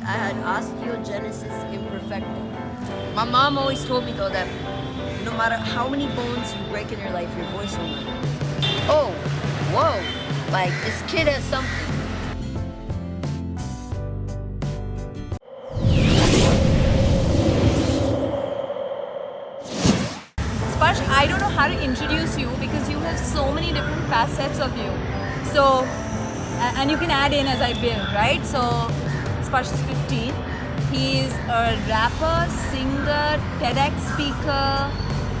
I had Osteogenesis Imperfecta. My mom always told me though that no matter how many bones you break in your life, your voice will never. Oh, whoa, like this kid has something. Sparsh, I don't know how to introduce you because you have so many different facets of you. So, and you can add in as I build, right? So, Sparsh is 15. He's a rapper, singer, TEDx speaker,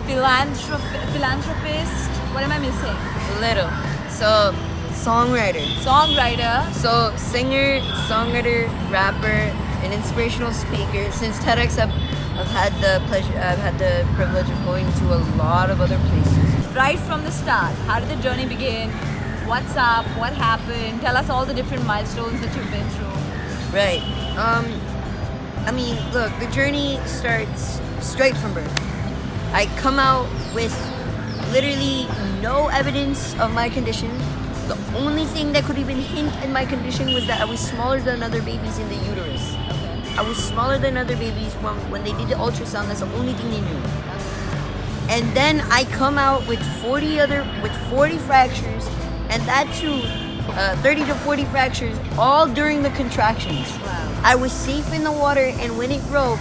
philanthropist. What am I missing? Little. So, songwriter. Songwriter. So, singer, songwriter, rapper, an inspirational speaker. Since TEDx, I've had the privilege of going to a lot of other places. Right from the start, how did the journey begin? What's up? What happened? Tell us all the different milestones that you've been through. Right. I mean, look, the journey starts straight from birth. I come out with literally no evidence of my condition. The only thing that could even hint at my condition was that I was smaller than other babies in the uterus. I was smaller than other babies when they did the ultrasound. That's the only thing they knew. And then I come out with 40 fractures, and that too, 30 to 40 fractures, all during the contractions. Wow. I was safe in the water, and when it broke,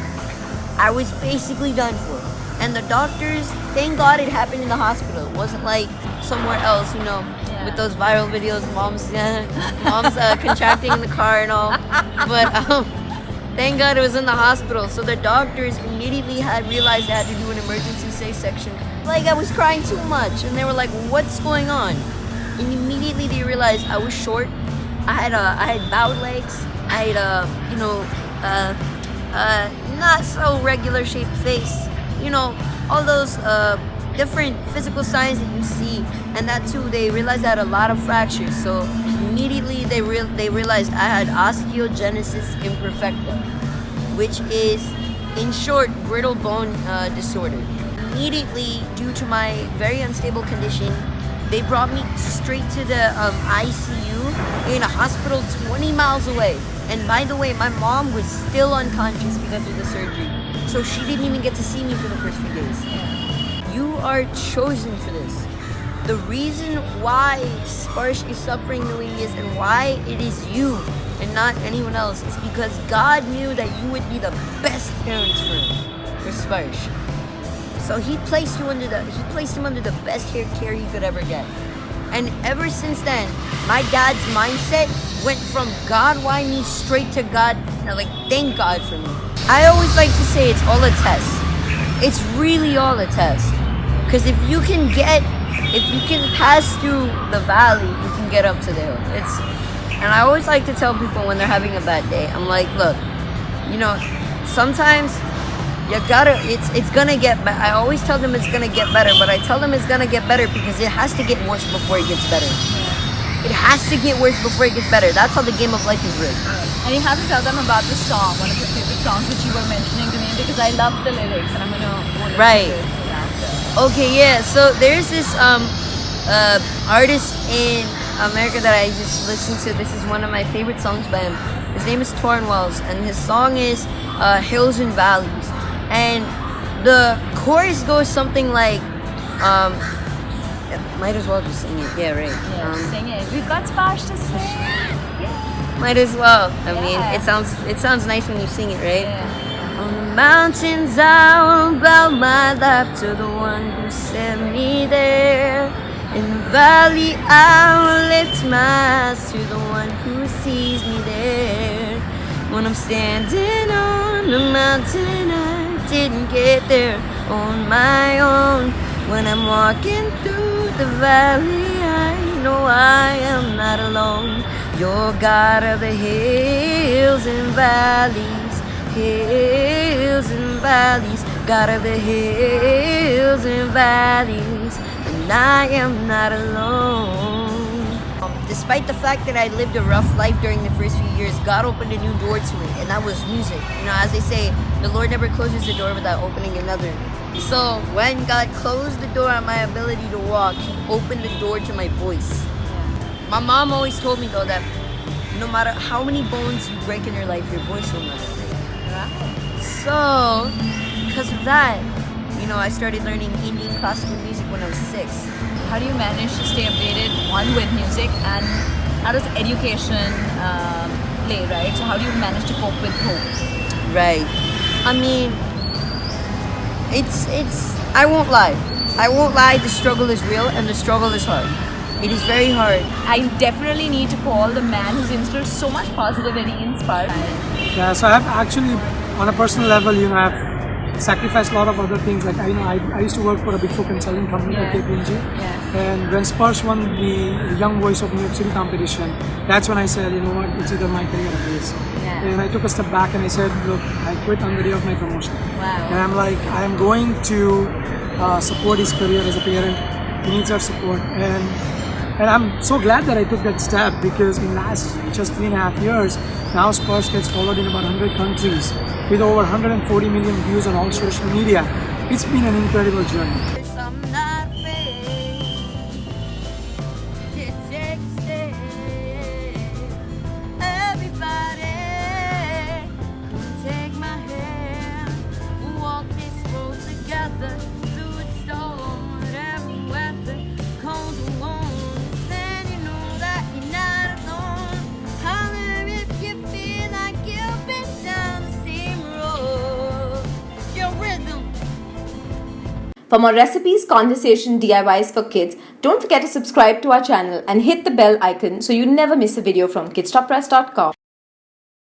I was basically done for. And the doctors, thank God it happened in the hospital. It wasn't like somewhere else, with those viral videos, moms contracting in the car and all. But thank God it was in the hospital. So the doctors immediately realized they had to do an emergency C-section. Like I was crying too much, and they were like, "What's going on?" And immediately they realized I was short. I had bowed legs. I had not so regular shaped face. All those different physical signs that you see, and that too, they realized I had a lot of fractures. So immediately they realized I had Osteogenesis Imperfecta, which is, in short, brittle bone disorder. Immediately, due to my very unstable condition, they brought me straight to the ICU in a hospital 20 miles away. And by the way, my mom was still unconscious because of the surgery. So she didn't even get to see me for the first few days. You are chosen for this. The reason why Sparsh is suffering the way he is and why it is you and not anyone else is because God knew that you would be the best parents for Sparsh. So he placed him under the best care he could ever get. And ever since then, my dad's mindset went from God, why me, straight to God, like thank God for me. I always like to say it's all a test. It's really all a test. Because if you can pass through the valley, you can get up to the hill. And I always like to tell people when they're having a bad day, I'm like, look, sometimes it's gonna get better. I always tell them it's gonna get better, but I tell them it's gonna get better because it has to get worse before it gets better. It has to get worse before it gets better. That's how the game of life is rigged. And you have to tell them about the song, one of your favorite songs which you were mentioning to me, because I love the lyrics and I'm gonna right. Okay, yeah. So there's this artist in America that I just listened to. This is one of my favorite songs by him. His name is Torrin Wells, and his song is Hills and Valleys. And the chorus goes something like, might as well just sing it. Yeah, right. Yeah, sing it. We've got Sparsh to sing. Yeah. Might as well. I mean, it sounds nice when you sing it, right? Yeah. On the mountains I will bow my life to the one who sent me there. In the valley I will lift my eyes to the one who sees me there. When I'm standing on the mountain, I didn't get there on my own. When I'm walking through the valley, I know I am not alone. You're God of the hills and valleys, hills and valleys, God of the hills and valleys, and I am not alone. Despite the fact that I lived a rough life during the first few years, God opened a new door to me, and that was music. As they say, the Lord never closes the door without opening another. So when God closed the door on my ability to walk, He opened the door to my voice. My mom always told me though that no matter how many bones you break in your life, your voice will never break. Right. So, because of that, you know, I started learning Indian classical music when I was 6. How do you manage to stay updated, one, with music, and how does education play, right? So how do you manage to cope with both? Right. I mean, it's I won't lie. I won't lie, the struggle is real and the struggle is hard. It is very hard. I definitely need to call the man who's instilled so much positivity in Sparsh. Yeah, so I have actually, on a personal level, you know, I've sacrificed a lot of other things. Like I used to work for a Big Four consulting company like KPMG. Yeah. And when Sparsh won the Young Voice of New York City competition, that's when I said, you know what, it's either my career or his. Yeah. And I took a step back and I said, look, I quit on the day of my promotion. Wow. And I'm like, I'm going to support his career as a parent. He needs our support. And I'm so glad that I took that step, because in last just 3.5 years, now Sparsh gets followed in about 100 countries with over 140 million views on all social media. It's been an incredible journey. I'm not afraid to take a stand. Everybody, come take my hand. We'll walk this road together through the storm, whatever weather comes along. Then you know that you're not alone. Holler if you feel like you've been down the same road. Your rhythm. For more recipes, conversation, DIYs for kids, don't forget to subscribe to our channel and hit the bell icon so you never miss a video from Kidsstoppress.com.